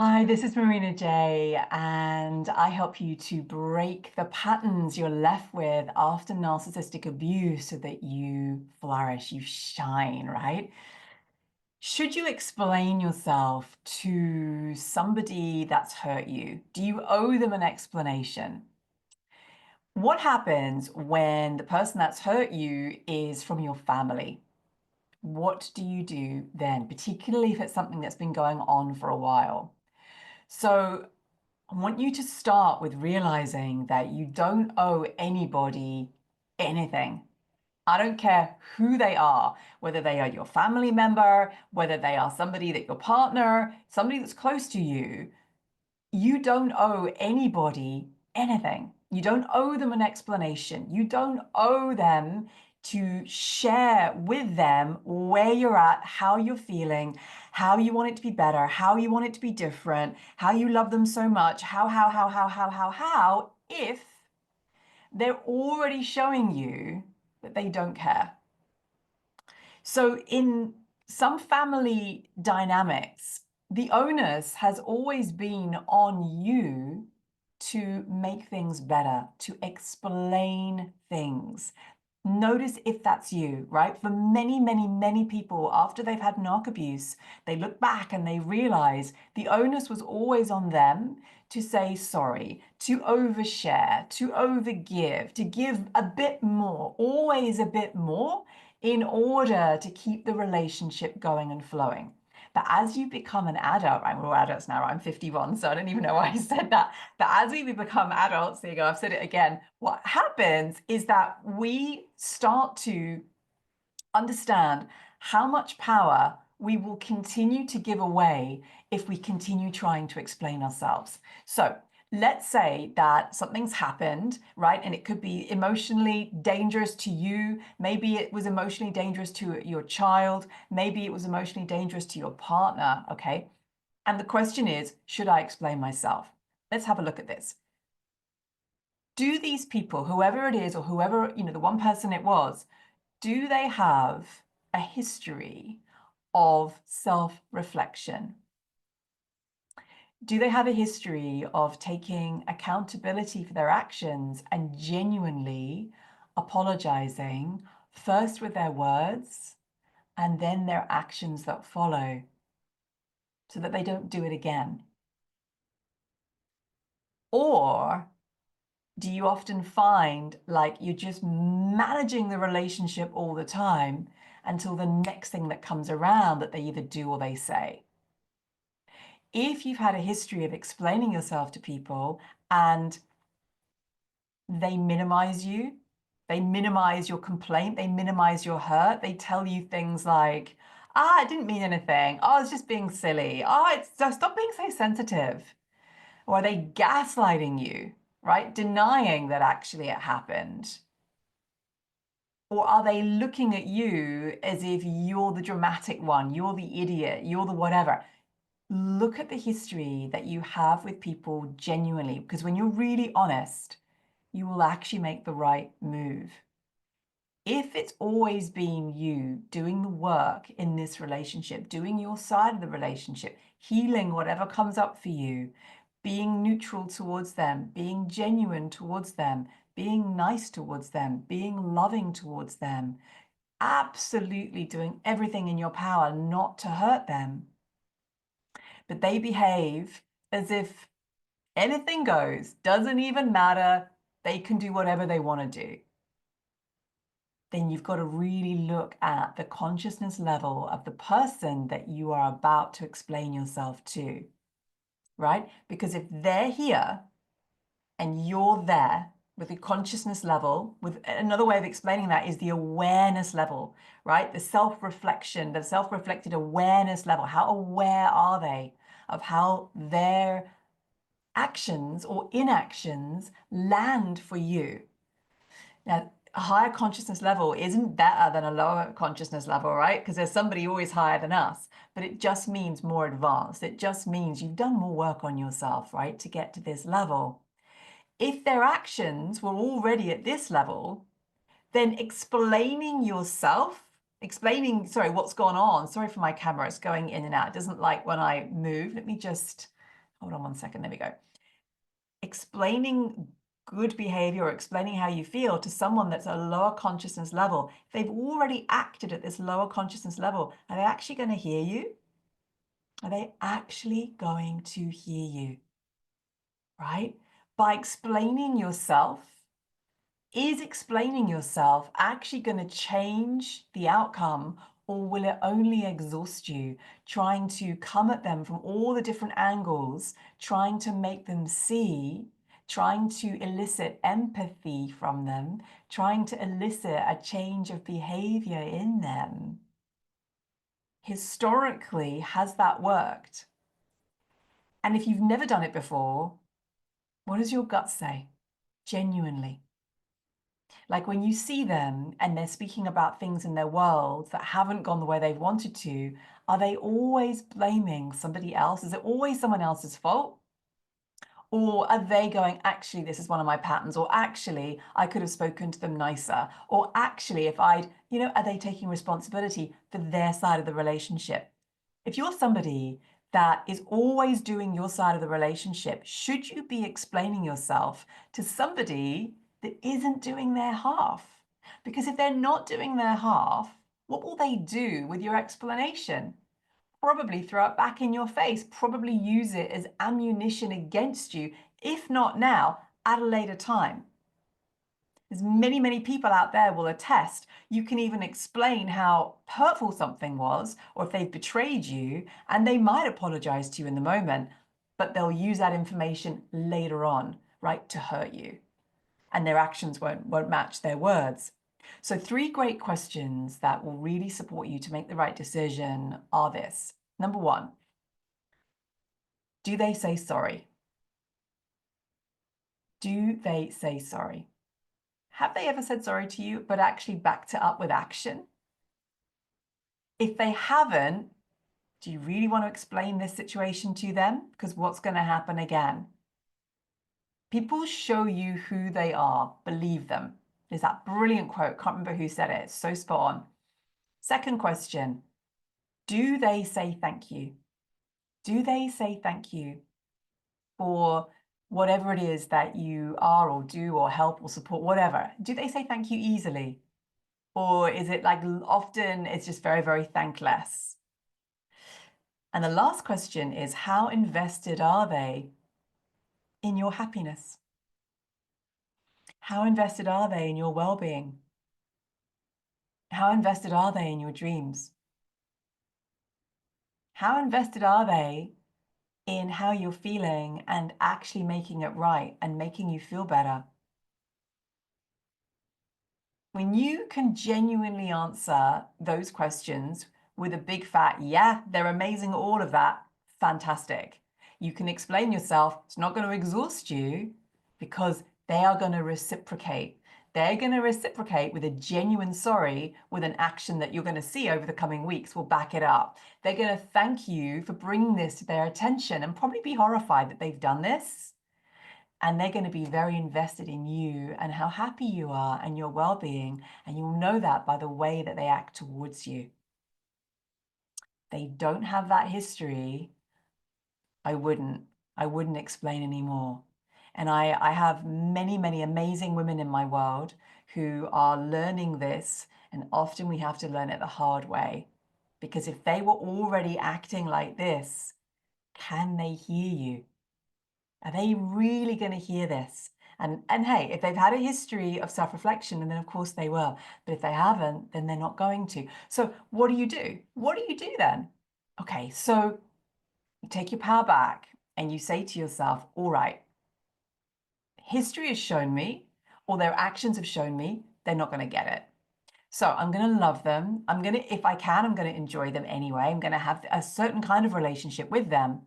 Hi, this is Marina J, and I help you to break the patterns you're left with after narcissistic abuse so that you flourish, you shine, right? Should you explain yourself to somebody that's hurt you? Do you owe them an explanation? What happens when the person that's hurt you is from your family? What do you do then, particularly if it's something that's been going on for a while? So I want you to start with realizing that you don't owe anybody anything. I don't care who they are, whether they are your family member, whether they are somebody that your partner, somebody that's close to you. You don't owe anybody anything. You don't owe them an explanation. You don't owe them to share with them where you're at, how you're feeling, how you want it to be better, how you want it to be different, how you love them so much, how, if they're already showing you that they don't care. So in some family dynamics, the onus has always been on you to make things better, to explain things. Notice if that's you, right? For many, many, many people, after they've had narc abuse, they look back and they realize the onus was always on them to say sorry, to overshare, to overgive, to give a bit more, always a bit more, in order to keep the relationship going and flowing. But as you become an adult, right, we're all adults now, right? I'm 51, so I don't even know why I said that. But as we become adults, there you go, I've said it again, what happens is that we start to understand how much power we will continue to give away if we continue trying to explain ourselves. So let's say that something's happened, right? And it could be emotionally dangerous to you. Maybe it was emotionally dangerous to your child. Maybe it was emotionally dangerous to your partner, okay? And the question is, should I explain myself? Let's have a look at this. Do these people, whoever it is, or whoever, the one person it was, do they have a history of self-reflection? Do they have a history of taking accountability for their actions and genuinely apologizing, first with their words and then their actions that follow, so that they don't do it again? Or do you often find like you're just managing the relationship all the time until the next thing that comes around that they either do or they say? If you've had a history of explaining yourself to people and they minimize you, they minimize your complaint, they minimize your hurt, they tell you things like, I didn't mean anything. Oh, I was just being silly. Oh, it's just stop being so sensitive. Or are they gaslighting you, right? Denying that actually it happened. Or are they looking at you as if you're the dramatic one, you're the idiot, you're the whatever? Look at the history that you have with people genuinely, because when you're really honest, you will actually make the right move. If it's always been you doing the work in this relationship, doing your side of the relationship, healing whatever comes up for you, being neutral towards them, being genuine towards them, being nice towards them, being loving towards them, absolutely doing everything in your power not to hurt them, but they behave as if anything goes, doesn't even matter, they can do whatever they want to do, then you've got to really look at the consciousness level of the person that you are about to explain yourself to, right? Because if they're here and you're there with the consciousness level, with another way of explaining that is the awareness level, right? The self-reflection, the self-reflected awareness level. How aware are they of how their actions or inactions land for you? Now, a higher consciousness level isn't better than a lower consciousness level, right? Because there's somebody always higher than us, but it just means more advanced. It just means you've done more work on yourself, right, to get to this level. If their actions were already at this level, then explaining yourself, sorry, what's gone on. Sorry for my camera, it's going in and out. It doesn't like when I move. Let me just hold on one second, there we go. Explaining good behavior or explaining how you feel to someone that's a lower consciousness level, if they've already acted at this lower consciousness level, are they actually going to hear you? Are they actually going to hear you? Right? By explaining yourself, is explaining yourself actually going to change the outcome, or will it only exhaust you, trying to come at them from all the different angles, trying to make them see, trying to elicit empathy from them, trying to elicit a change of behavior in them? Historically, has that worked? And if you've never done it before, what does your gut say? Genuinely. Like when you see them and they're speaking about things in their world that haven't gone the way they've wanted to, are they always blaming somebody else? Is it always someone else's fault? Or are they going, actually, this is one of my patterns, or actually, I could have spoken to them nicer, or actually, if I'd, are they taking responsibility for their side of the relationship? If you're somebody that is always doing your side of the relationship, should you be explaining yourself to somebody that isn't doing their half? Because if they're not doing their half, what will they do with your explanation? Probably throw it back in your face, probably use it as ammunition against you, if not now, at a later time. There's many, many people out there will attest. You can even explain how hurtful something was, or if they've betrayed you, and they might apologize to you in the moment, but they'll use that information later on, right, to hurt you. And their actions won't match their words. So 3 great questions that will really support you to make the right decision are this. Number 1, do they say sorry? Do they say sorry? Have they ever said sorry to you, but actually backed it up with action? If they haven't, do you really want to explain this situation to them? Because what's going to happen again? People show you who they are, believe them. There's that brilliant quote, can't remember who said it, it's so spot on. Second question, do they say thank you? Do they say thank you for whatever it is that you are or do or help or support, whatever? Do they say thank you easily? Or is it like often it's just very, very thankless? And the last question is, how invested are they in your happiness? How invested are they in your well-being? How invested are they in your dreams? How invested are they in how you're feeling and actually making it right and making you feel better? When you can genuinely answer those questions with a big fat, yeah, they're amazing, all of that, fantastic. You can explain yourself, it's not going to exhaust you because they are going to reciprocate. They're going to reciprocate with a genuine sorry, with an action that you're going to see over the coming weeks will back it up. They're going to thank you for bringing this to their attention and probably be horrified that they've done this. And they're going to be very invested in you and how happy you are and your well-being. And you'll know that by the way that they act towards you. They don't have that history. I wouldn't explain anymore. And I have many, many amazing women in my world who are learning this. And often we have to learn it the hard way. Because if they were already acting like this, can they hear you? Are they really going to hear this? And hey, if they've had a history of self-reflection, and then of course they will. But if they haven't, then they're not going to. So what do you do? What do you do then? Okay, so you take your power back and you say to yourself, all right, history has shown me, or their actions have shown me, they're not going to get it. So I'm going to love them. I'm going to, if I can, I'm going to enjoy them anyway. I'm going to have a certain kind of relationship with them.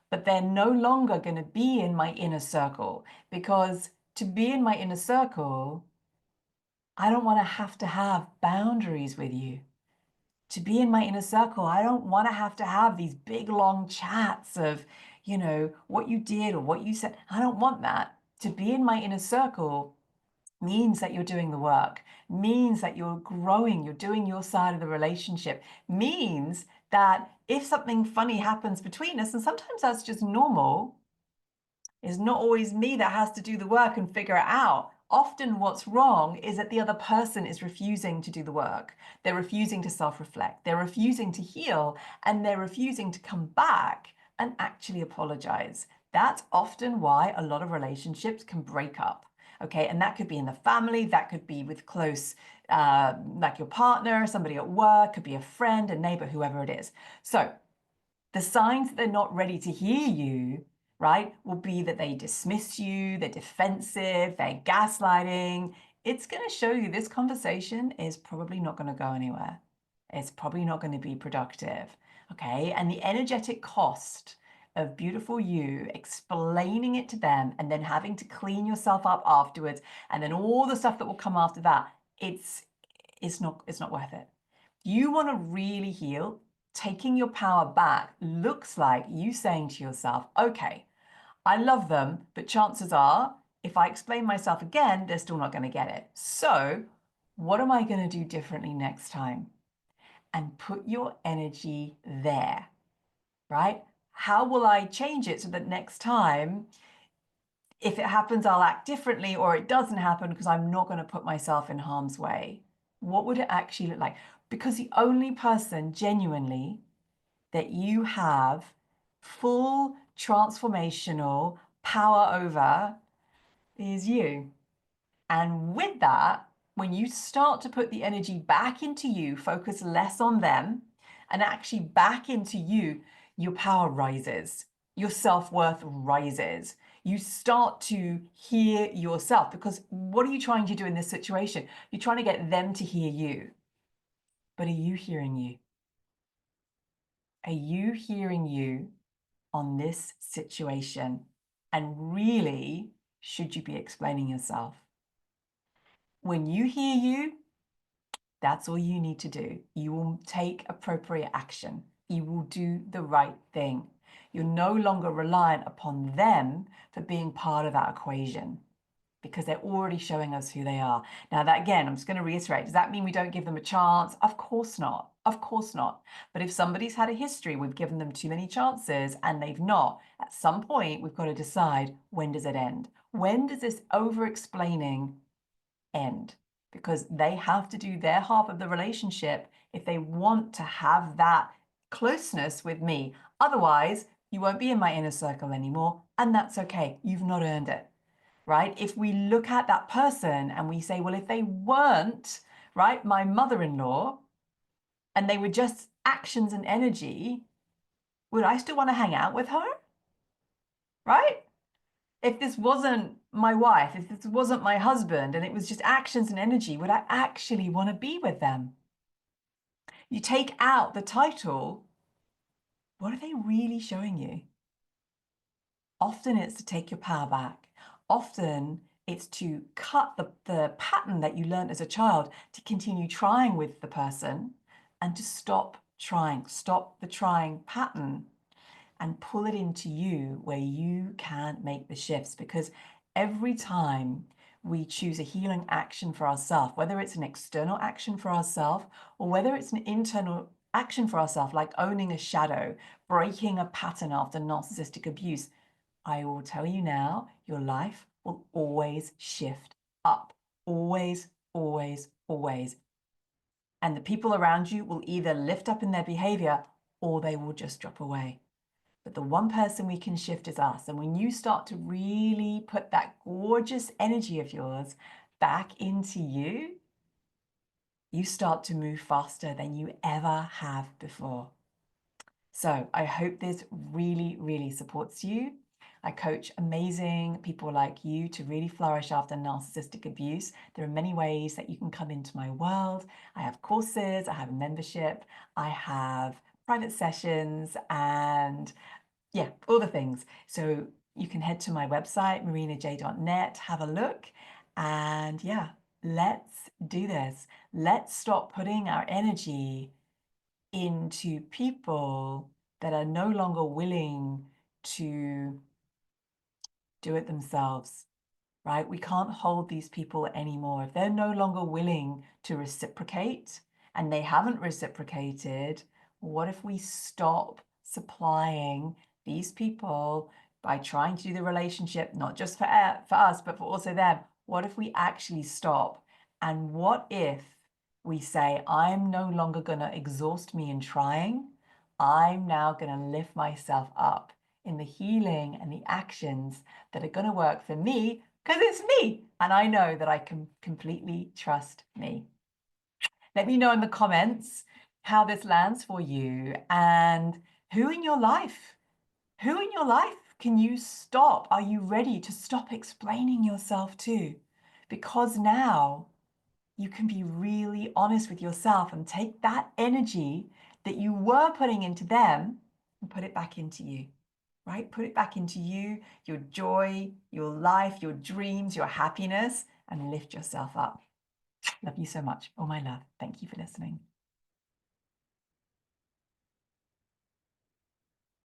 But they're no longer going to be in my inner circle, because to be in my inner circle, I don't want to have boundaries with you. To be in my inner circle, I don't want to have these big, long chats of, what you did or what you said. I don't want that. To be in my inner circle means that you're doing the work, means that you're growing, you're doing your side of the relationship, means that if something funny happens between us, and sometimes that's just normal, It's not always me that has to do the work and figure it out. Often what's wrong is that the other person is refusing to do the work. They're refusing to self-reflect. They're refusing to heal, and they're refusing to come back and actually apologize. That's often why a lot of relationships can break up. Okay, and that could be in the family, that could be with close, like your partner, somebody at work, could be a friend, a neighbor, whoever it is. So the signs that they're not ready to hear you, right, will be that they dismiss you, they're defensive, they're gaslighting. It's going to show you this conversation is probably not going to go anywhere. It's probably not going to be productive. Okay. And the energetic cost of beautiful you explaining it to them and then having to clean yourself up afterwards, and then all the stuff that will come after that, it's not worth it. You want to really heal. Taking your power back looks like you saying to yourself, okay, I love them, but chances are, if I explain myself again, they're still not going to get it. So what am I going to do differently next time? And put your energy there, right? How will I change it so that next time, if it happens, I'll act differently, or it doesn't happen because I'm not going to put myself in harm's way? What would it actually look like? Because the only person genuinely that you have full transformational power over is you. And with that, when you start to put the energy back into you, focus less on them and actually back into you, your power rises, your self-worth rises. You start to hear yourself, because what are you trying to do in this situation? You're trying to get them to hear you. But are you hearing you? Are you hearing you on this situation? And really, should you be explaining yourself? When you hear you, that's all you need to do. You will take appropriate action. You will do the right thing. You're no longer reliant upon them for being part of that equation, because they're already showing us who they are. Now, that again, I'm just going to reiterate, does that mean we don't give them a chance? Of course not. Of course not. But if somebody's had a history, we've given them too many chances and they've not, at some point, we've got to decide, when does it end? When does this over-explaining end? Because they have to do their half of the relationship if they want to have that closeness with me. Otherwise, you won't be in my inner circle anymore, and that's okay. You've not earned it. Right? If we look at that person and we say, well, if they weren't, right, my mother-in-law, and they were just actions and energy, would I still want to hang out with her? Right? If this wasn't my wife, if this wasn't my husband, and it was just actions and energy, would I actually want to be with them? You take out the title, what are they really showing you? Often it's to take your power back. Often it's to cut the pattern that you learned as a child, to continue trying with the person, and to stop trying, stop the trying pattern and pull it into you where you can make the shifts. Because every time we choose a healing action for ourselves, whether it's an external action for ourselves or whether it's an internal action for ourselves, like owning a shadow, breaking a pattern after narcissistic abuse, I will tell you now, your life will always shift up. Always, always, always. And the people around you will either lift up in their behavior or they will just drop away. But the one person we can shift is us. And when you start to really put that gorgeous energy of yours back into you, you start to move faster than you ever have before. So I hope this really, really supports you. I coach amazing people like you to really flourish after narcissistic abuse. There are many ways that you can come into my world. I have courses, I have a membership, I have private sessions, and yeah, all the things. So you can head to my website, marinaj.net, have a look, and yeah, let's do this. Let's stop putting our energy into people that are no longer willing to do it themselves, right? We can't hold these people anymore. If they're no longer willing to reciprocate and they haven't reciprocated, what if we stop supplying these people by trying to do the relationship, not just for us, but for also them, what if we actually stop? And what if we say, I'm no longer going to exhaust me in trying. I'm now going to lift myself up in the healing and the actions that are going to work for me because it's me. And I know that I can completely trust me. Let me know in the comments how this lands for you and who in your life can you stop? Are you ready to stop explaining yourself to? Because now you can be really honest with yourself and take that energy that you were putting into them and put it back into you, right? Put it back into you, your joy, your life, your dreams, your happiness, and lift yourself up. Love you so much. All my love. Thank you for listening.